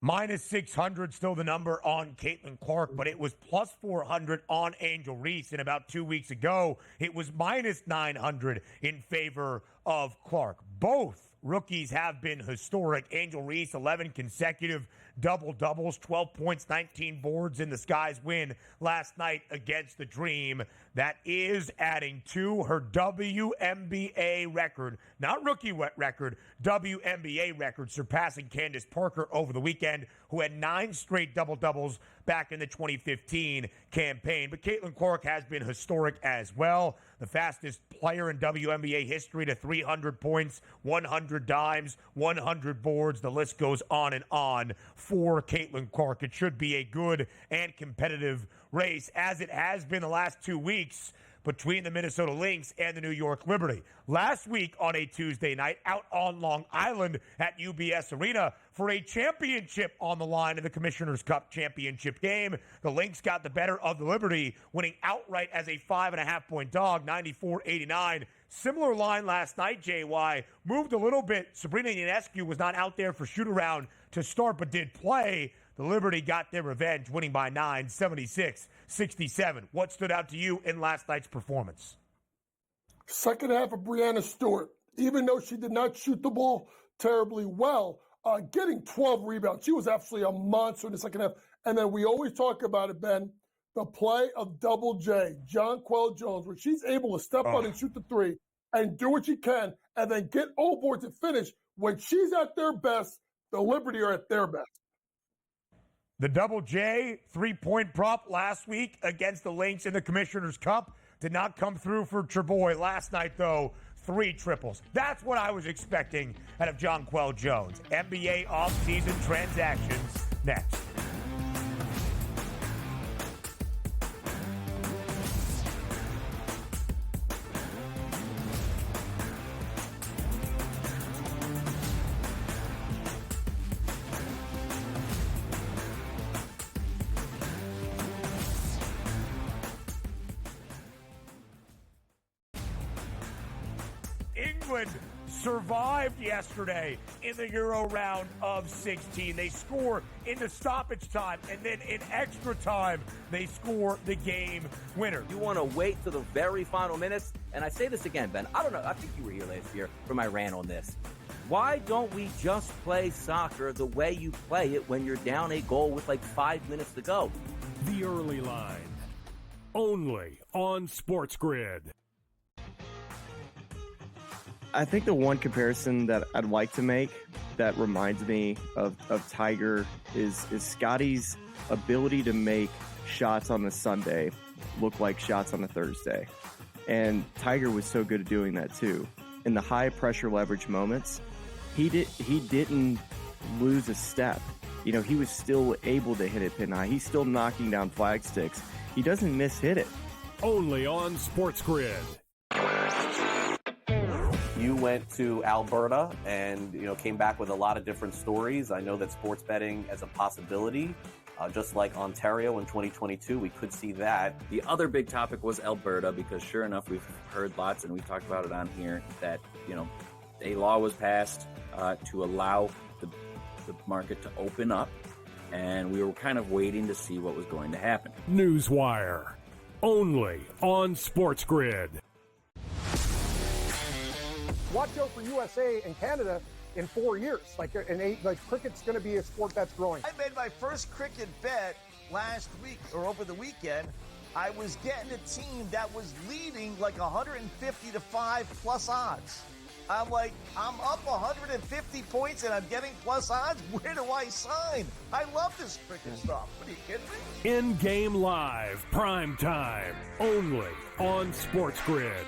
Minus 600 still the number on Caitlin Clark, but it was plus 400 on Angel Reese. And about 2 weeks ago, it was minus 900 in favor of Clark. Both rookies have been historic. Angel Reese, 11 consecutive double-doubles, 12 points, 19 boards in the Sky's win last night against the Dream. That is adding to her WNBA record, not rookie record, WNBA record, surpassing Candace Parker over the weekend, who had 9 straight double-doubles back in the 2015 campaign. But Caitlin Clark has been historic as well. The fastest player in WNBA history to 300 points, 100 dimes, 100 boards. The list goes on and on for Caitlin Clark. It should be a good and competitive race, as it has been the last 2 weeks between the Minnesota Lynx and the New York Liberty. Last week on a Tuesday night out on Long Island at UBS Arena for a championship on the line in the Commissioner's Cup championship game, the Lynx got the better of the Liberty, winning outright as a 5.5-point dog, 94-89. Similar line last night, JY. Moved a little bit. Sabrina Ionescu was not out there for shoot-around to start, but did play. The Liberty got their revenge, winning by 9, 76-67. What stood out to you in last night's performance? Second half of Breanna Stewart, even though she did not shoot the ball terribly well, getting 12 rebounds. She was absolutely a monster in the second half. And then we always talk about it, Ben, the play of Double J, Jonquel Jones, where she's able to step out and shoot the three and do what she can and then get all board to finish. When she's at their best, the Liberty are at their best. The Double J 3-point prop last week against the Lynx in the Commissioner's Cup did not come through for Treboy. Last night, though, 3 triples. That's what I was expecting out of Jonquel Jones. NBA offseason transactions next. England survived yesterday in the Euro round of 16. They score in the stoppage time, and then in extra time, they score the game winner. You want to wait to the very final minutes? And I say this again, Ben. I don't know. I think you were here last year for my rant on this. Why don't we just play soccer the way you play it when you're down a goal with like 5 minutes to go? The Early Line. Only on SportsGrid. I think the one comparison that I'd like to make that reminds me of Tiger is Scotty's ability to make shots on a Sunday look like shots on a Thursday. And Tiger was so good at doing that too. In the high pressure leverage moments, he didn't lose a step. You know, he was still able to hit it pin high. He's still knocking down flag sticks. He doesn't miss hit it. Only on SportsGrid. You went to Alberta and, came back with a lot of different stories. I know that sports betting as a possibility, just like Ontario in 2022, we could see that. The other big topic was Alberta, because sure enough, we've heard lots and we've talked about it on here that, a law was passed to allow the market to open up, and we were kind of waiting to see what was going to happen. Newswire. Only on SportsGrid. Watch out for USA and Canada in 4 years. Cricket's going to be a sport that's growing. I made my first cricket bet last week or over the weekend. I was getting a team that was leading like 150 to 5 plus odds. I'm like, I'm up 150 points and I'm getting plus odds. Where do I sign? I love this cricket stuff. What are you kidding me? In-game live, prime time, only on SportsGrid.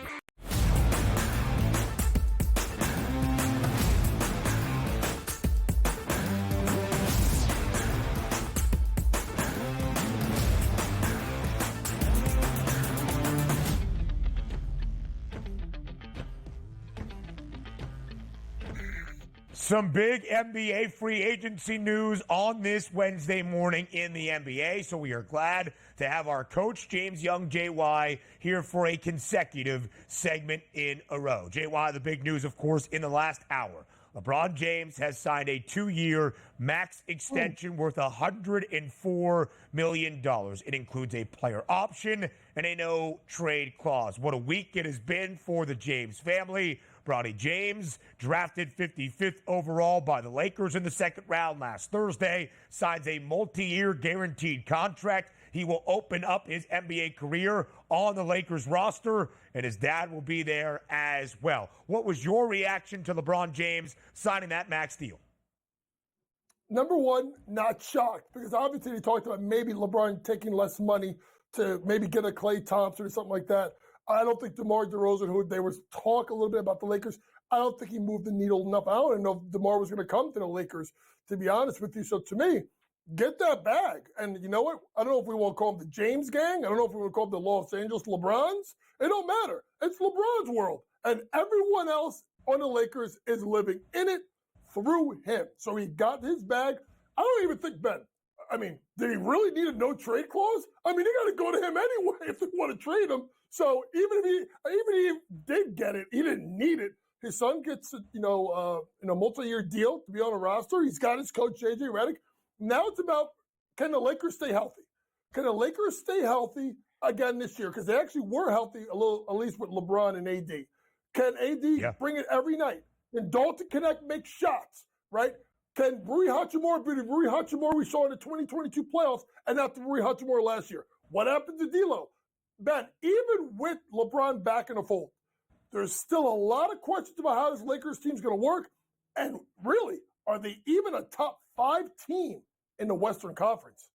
Some big NBA free agency news on this Wednesday morning in the NBA, so we are glad to have our coach, James Young, JY, here for a consecutive segment in a row. JY, the big news, of course, in the last hour. LeBron James has signed a 2-year max extension worth $104 million. It includes a player option and a no-trade clause. What a week it has been for the James family. Bronny James, drafted 55th overall by the Lakers in the second round last Thursday, signs a multi-year guaranteed contract. He will open up his NBA career on the Lakers roster, and his dad will be there as well. What was your reaction to LeBron James signing that max deal? Number one, not shocked, because obviously they talked about maybe LeBron taking less money to maybe get a Klay Thompson or something like that. I don't think DeMar DeRozan, who they was talk a little bit about the Lakers, I don't think he moved the needle enough. I don't even know if DeMar was going to come to the Lakers, to be honest with you. So to me, get that bag. And you know what? I don't know if we want to call them the James gang. I don't know if we want to call them the Los Angeles LeBrons. It don't matter. It's LeBron's world. And everyone else on the Lakers is living in it through him. So he got his bag. I don't even think, Ben, I mean, did he really need a no-trade clause? I mean, they got to go to him anyway if they want to trade him. So even if he did get it, he didn't need it. His son gets a multi-year deal to be on a roster. He's got his coach, JJ Redick. Now it's about, can the Lakers stay healthy? Can the Lakers stay healthy again this year? Because they actually were healthy a little, at least with LeBron and AD. Can AD bring it every night? Can Dalton Connect make shots, right? Can Rui Hachimura be the Rui Hachimura we saw in the 2022 playoffs and not the Rui Hachimura last year? What happened to D'Lo? Ben, even with LeBron back in the fold, there's still a lot of questions about how this Lakers team's going to work. And really, are they even a top 5 team in the Western Conference?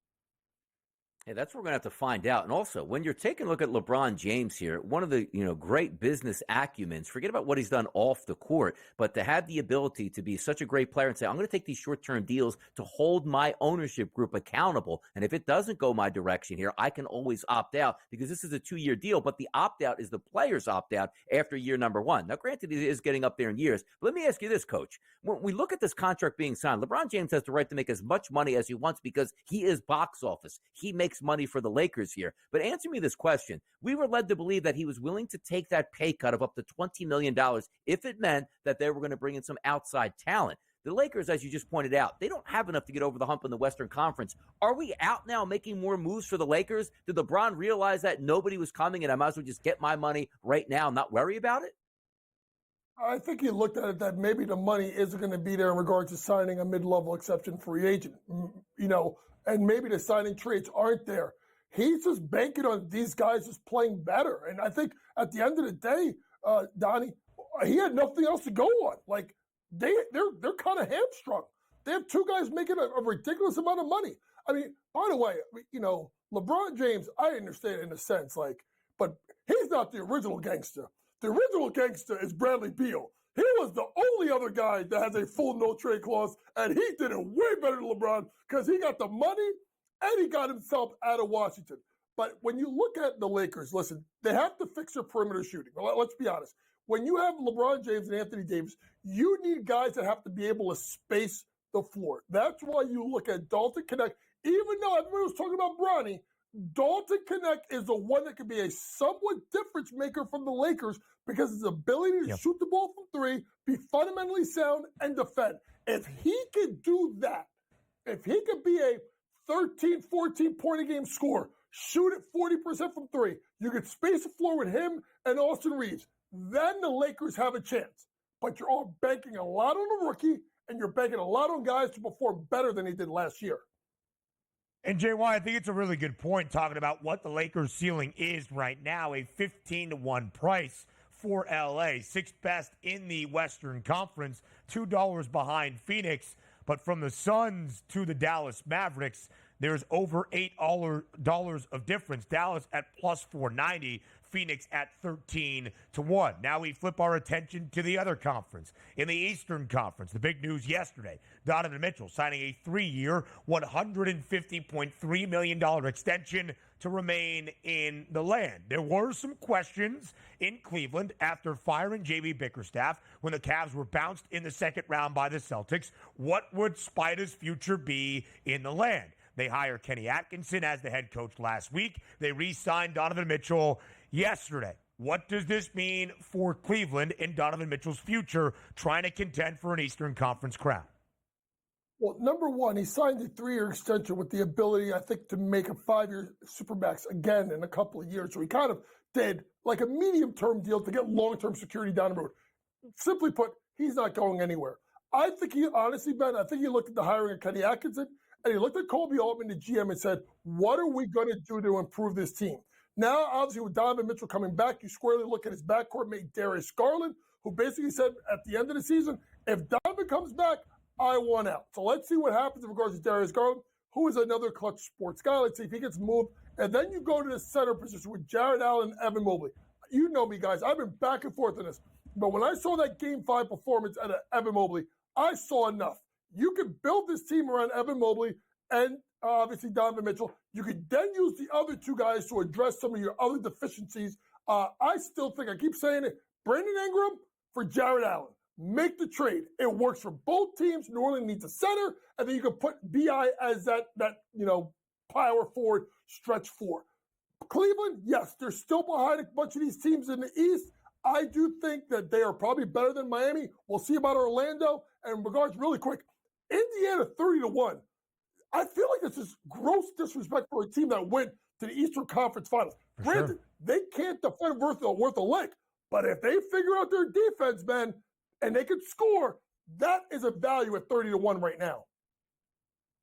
Hey, that's what we're going to have to find out. And also, when you're taking a look at LeBron James here, one of the great business acumens, forget about what he's done off the court, but to have the ability to be such a great player and say, I'm going to take these short-term deals to hold my ownership group accountable. And if it doesn't go my direction here, I can always opt out because this is a 2-year deal. But the opt-out is the player's opt-out after year number 1. Now, granted, he is getting up there in years. But let me ask you this, Coach. When we look at this contract being signed, LeBron James has the right to make as much money as he wants because he is box office. He makes money for the Lakers here. But answer me this question. We were led to believe that he was willing to take that pay cut of up to $20 million if it meant that they were going to bring in some outside talent. The Lakers, as you just pointed out, they don't have enough to get over the hump in the Western Conference. Are we out now making more moves for the Lakers? Did LeBron realize that nobody was coming and I might as well just get my money right now and not worry about it? I think he looked at it that maybe the money isn't going to be there in regards to signing a mid-level exception free agent, and maybe the signing traits aren't there. He's just banking on these guys just playing better. And I think at the end of the day, Donnie, he had nothing else to go on. Like they're kind of hamstrung. They have 2 guys making a ridiculous amount of money. I mean, by the way, LeBron James, I understand in a sense, but he's not the original gangster. The original gangster is Bradley Beal. He was the only other guy that has a full no-trade clause, and he did it way better than LeBron because he got the money and he got himself out of Washington. But when you look at the Lakers, listen, they have to fix their perimeter shooting. Let's be honest. When you have LeBron James and Anthony Davis, you need guys that have to be able to space the floor. That's why you look at Dalton Connect. Even though everyone was talking about Bronny, Dalton Connect is the one that can be a somewhat difference maker from the Lakers because his ability to shoot the ball from 3, be fundamentally sound, and defend. If he could do that, if he could be a 13, 14-point-a-game scorer, shoot it 40% from 3, you could space the floor with him and Austin Reeves, then the Lakers have a chance. But you're all banking a lot on the rookie, and you're banking a lot on guys to perform better than he did last year. And JY, I think it's a really good point talking about what the Lakers' ceiling is right now, a 15-1 price for LA, 6th best in the Western Conference, $2 behind Phoenix. But from the Suns to the Dallas Mavericks, there's over $8 of difference. Dallas at plus 490, Phoenix at 13-1. Now we flip our attention to the other conference. In the Eastern Conference, the big news yesterday, Donovan Mitchell signing a 3-year, $150.3 million extension to remain in the land. There were some questions in Cleveland after firing J.B. Bickerstaff when the Cavs were bounced in the second round by the Celtics. What would Spider's future be in the land? They hired Kenny Atkinson as the head coach last week. They re-signed Donovan Mitchell yesterday. What does this mean for Cleveland and Donovan Mitchell's future trying to contend for an Eastern Conference crown? Well, number one, he signed a 3-year extension with the ability, I think, to make a 5-year Supermax again in a couple of years. So he kind of did like a medium-term deal to get long-term security down the road. Simply put, he's not going anywhere. I think he, honestly, Ben, I think he looked at the hiring of Kenny Atkinson and he looked at Kobe Altman, the GM, and said, what are we going to do to improve this team? Now, obviously, with Donovan Mitchell coming back, you squarely look at his backcourt mate, Darius Garland, who basically said at the end of the season, if Donovan comes back, I want out. So let's see what happens in regards to Darius Garland, who is another clutch sports guy. Let's see if he gets moved. And then you go to the center position with Jared Allen and Evan Mobley. You know me, guys. I've been back and forth on this. But when I saw that Game 5 performance out of Evan Mobley, I saw enough. You can build this team around Evan Mobley and obviously Donovan Mitchell. You could then use the other two guys to address some of your other deficiencies. I still think, I keep saying it, Brandon Ingram for Jared Allen. Make the trade. It works for both teams. New Orleans needs a center, and then you can put BI as that power forward, stretch four. Cleveland, yes, they're still behind a bunch of these teams in the East. I do think that they are probably better than Miami. We'll see about Orlando. And in regards, really quick, Indiana 30-1. I feel like this is gross disrespect for a team that went to the Eastern Conference Finals. Granted, they can't defend worth a lick, but if they figure out their defense, man, and they can score, that is a value at 30-1 right now.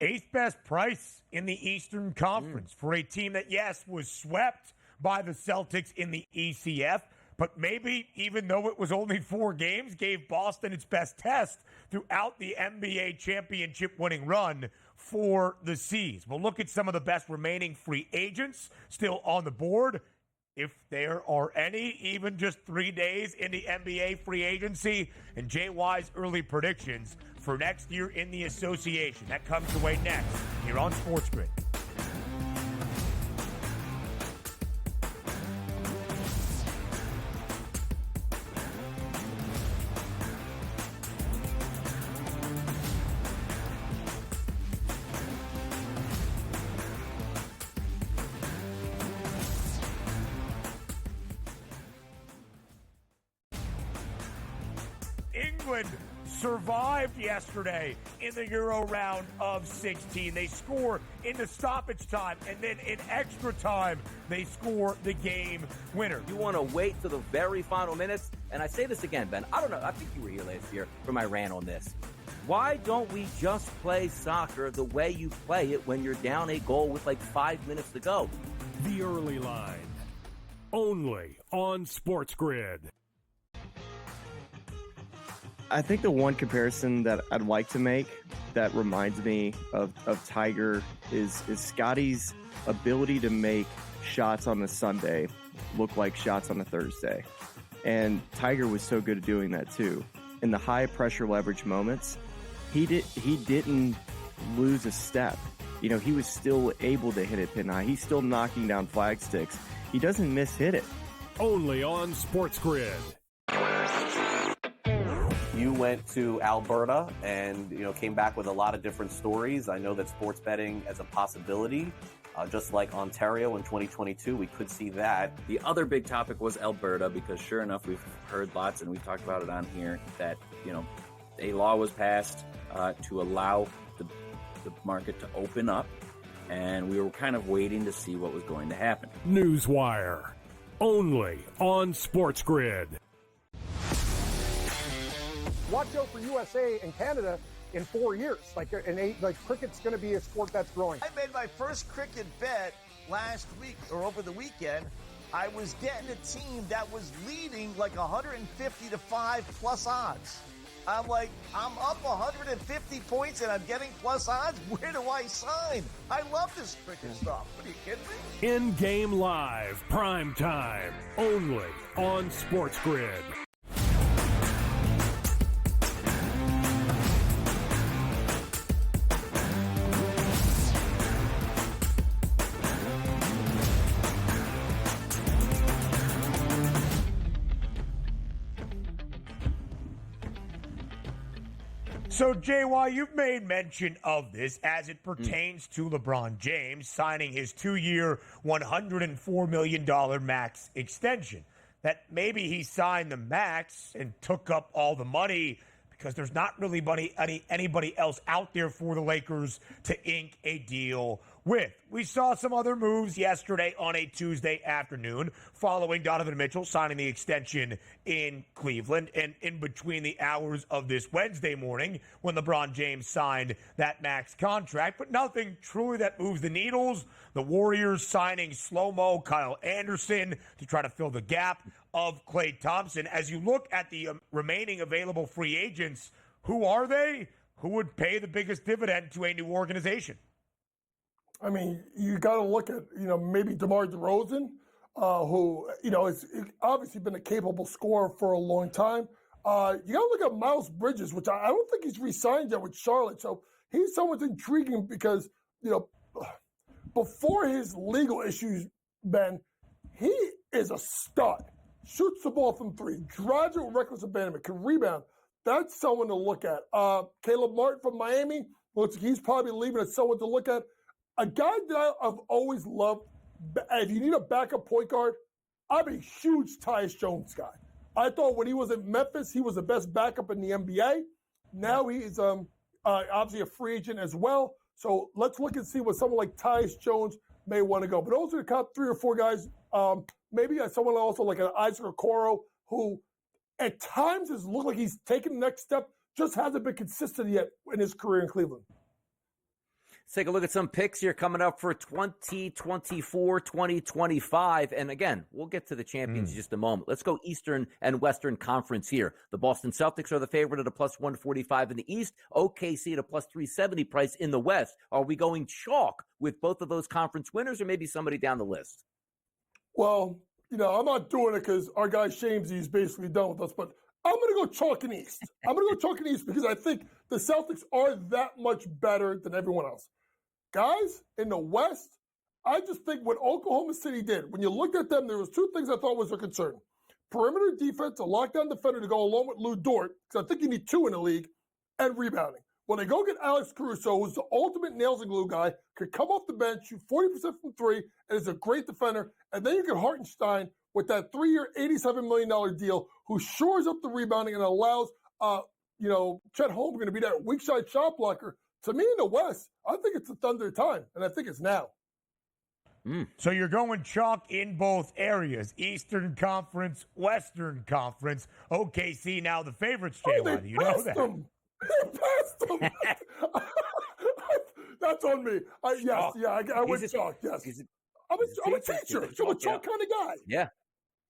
Eighth best price in the Eastern Conference for a team that, yes, was swept by the Celtics in the ECF, but maybe, even though it was only 4 games, gave Boston its best test throughout the NBA championship winning run for the C's. We'll look at some of the best remaining free agents still on the board. If there are any, even just 3 days in the NBA free agency, and JY's early predictions for next year in the association. That comes away next here on SportsGrid. England survived yesterday in the Euro round of 16. They score into stoppage time, and then in extra time, they score the game winner. You want to wait to the very final minutes? And I say this again, Ben. I don't know. I think you were here last year for my rant on this. Why don't we just play soccer the way you play it when you're down a goal with like 5 minutes to go? The Early Line. Only on SportsGrid. I think the one comparison that I'd like to make that reminds me of Tiger is Scotty's ability to make shots on a Sunday look like shots on a Thursday. And Tiger was so good at doing that too. In the high pressure leverage moments, he didn't lose a step. You know, he was still able to hit it pin high. He's still knocking down flag sticks. He doesn't miss-hit it. Only on SportsGrid. You went to Alberta and came back with a lot of different stories. I know that sports betting as a possibility, just like Ontario in 2022, we could see that. The other big topic was Alberta, because sure enough, we've heard lots, and we've talked about it on here, that a law was passed to allow the market to open up, and we were kind of waiting to see what was going to happen. Newswire. Only on SportsGrid. Watch out for USA and Canada in 4 years. Cricket's going to be a sport that's growing. I made my first cricket bet last week or over the weekend. I was getting a team that was leading like 150 to 5 plus odds. I'm like, I'm up 150 points and I'm getting plus odds. Where do I sign? I love this cricket stuff. What are you kidding me? In-game live, prime time, only on SportsGrid. So, JY, you've made mention of this as it pertains to LeBron James signing his 2-year, $104 million max extension. that maybe he signed the max and took up all the money because there's not really anybody else out there for the Lakers to ink a deal with. We saw some other moves yesterday on a Tuesday afternoon following Donovan Mitchell signing the extension in Cleveland, and in between the hours of this Wednesday morning when LeBron James signed that max contract, but nothing truly that moves the needles. The Warriors signing slow-mo Kyle Anderson to try to fill the gap of Klay Thompson. As you look at the remaining available free agents, who are they? Who would pay the biggest dividend to a new organization? I mean, you got to look at, maybe DeMar DeRozan, who, has obviously been a capable scorer for a long time. You got to look at Miles Bridges, which I don't think he's re-signed yet with Charlotte. So he's somewhat intriguing because, before his legal issues, Ben, he is a stud. Shoots the ball from three, drives it with reckless abandonment, can rebound. That's someone to look at. Caleb Martin from Miami, looks like he's probably leaving as someone to look at. A guy that I've always loved, if you need a backup point guard, I'm a huge Tyus Jones guy. I thought when he was in Memphis, he was the best backup in the NBA. Now he's obviously a free agent as well. So let's look and see what someone like Tyus Jones may want to go. But those are the top 3 or 4 guys. Maybe someone also like an Isaac Okoro, who at times has looked like he's taken the next step, just hasn't been consistent yet in his career in Cleveland. Let's take a look at some picks here coming up for 2024, 2025. And again, we'll get to the champions in just a moment. Let's go Eastern and Western Conference here. The Boston Celtics are the favorite at a plus 145 in the East. OKC at a plus 370 price in the West. Are we going chalk with both of those conference winners or maybe somebody down the list? Well, I'm not doing it because our guy Shamesy is basically done with us, but I'm going to go chalk in East. I'm going to go chalk in East because I think the Celtics are that much better than everyone else. Guys, in the West, I just think what Oklahoma City did, when you looked at them, there was 2 things I thought was a concern. Perimeter defense, a lockdown defender to go along with Lou Dort, because I think you need 2 in the league, and rebounding. When they go get Alex Caruso, who's the ultimate nails and glue guy, could come off the bench, shoot 40% from 3, and is a great defender. And then you get Hartenstein with that 3-year, $87 million deal, who shores up the rebounding and allows, Chet Holmgren to be that weak side shot blocker. To me, in the West, I think it's the Thunder time, and I think it's now. So you're going chalk in both areas, Eastern Conference, Western Conference. OKC now the favorites, Jalen. You know that. They passed them. That's on me. I went chalk, yes. I'm a teacher, so I'm a chalk kind of guy. Yeah.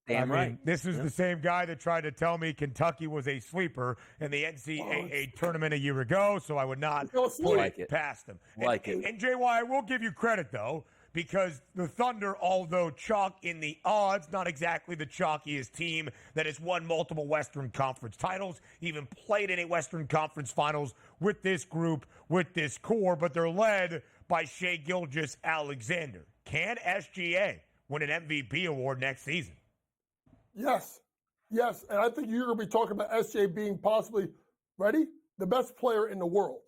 Damn right. This is the same guy that tried to tell me Kentucky was a sleeper in the NCAA tournament a year ago, so I would not put it past him. And JY, I will give you credit, though, because the Thunder, although chalk in the odds, not exactly the chalkiest team that has won multiple Western Conference titles, even played in a Western Conference Finals with this group, with this core, but they're led by Shai Gilgeous-Alexander. Can SGA win an MVP award next season? Yes, and I think you're going to be talking about SJ being possibly, ready, the best player in the world.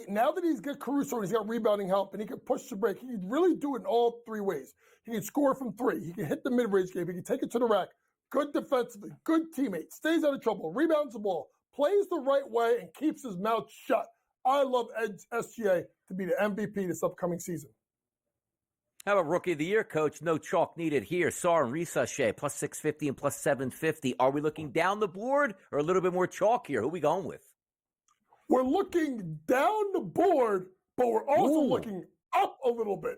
Now that he's got Caruso and he's got rebounding help and he can push the break, he can really do it in all 3 ways. He can score from 3. He can hit the mid-range game. He can take it to the rack. Good defensively, good teammate, stays out of trouble, rebounds the ball, plays the right way, and keeps his mouth shut. I love SGA to be the MVP this upcoming season. How about Rookie of the Year, Coach? No chalk needed here. Sar and Risa Shea, plus 650 and plus 750. Are we looking down the board or a little bit more chalk here? Who are we going with? We're looking down the board, but we're also looking up a little bit.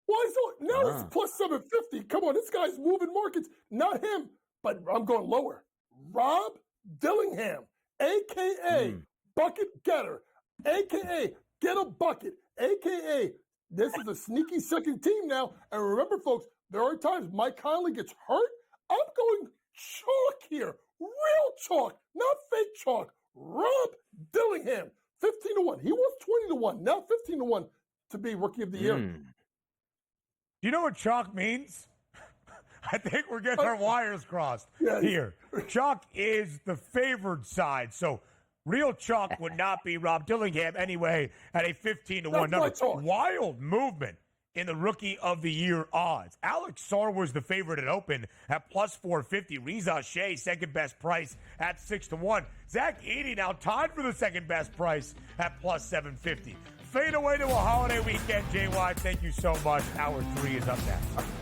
Why so? Now it's plus 750. Come on, this guy's moving markets. Not him, but I'm going lower. Rob Dillingham, a.k.a. Bucket Getter, a.k.a. Get a Bucket, a.k.a. This is a sneaky second team now. And remember, folks, there are times Mike Conley gets hurt. I'm going chalk here. Real chalk, not fake chalk. Rob Dillingham, 15-1. He was 20-1, now 15-1 to be Rookie of the Year. You know what chalk means? I think we're getting our wires crossed here. Chalk is the favored side, so real chalk would not be Rob Dillingham anyway at a 15-1 number. Wild movement in the Rookie of the Year odds. Alex Sarr was the favorite at open at plus 450. Reza Shea, second best price at 6-1. Zach Edey now tied for the second best price at plus 750. Fade away to a holiday weekend, JY. Thank you so much. Hour 3 is up next.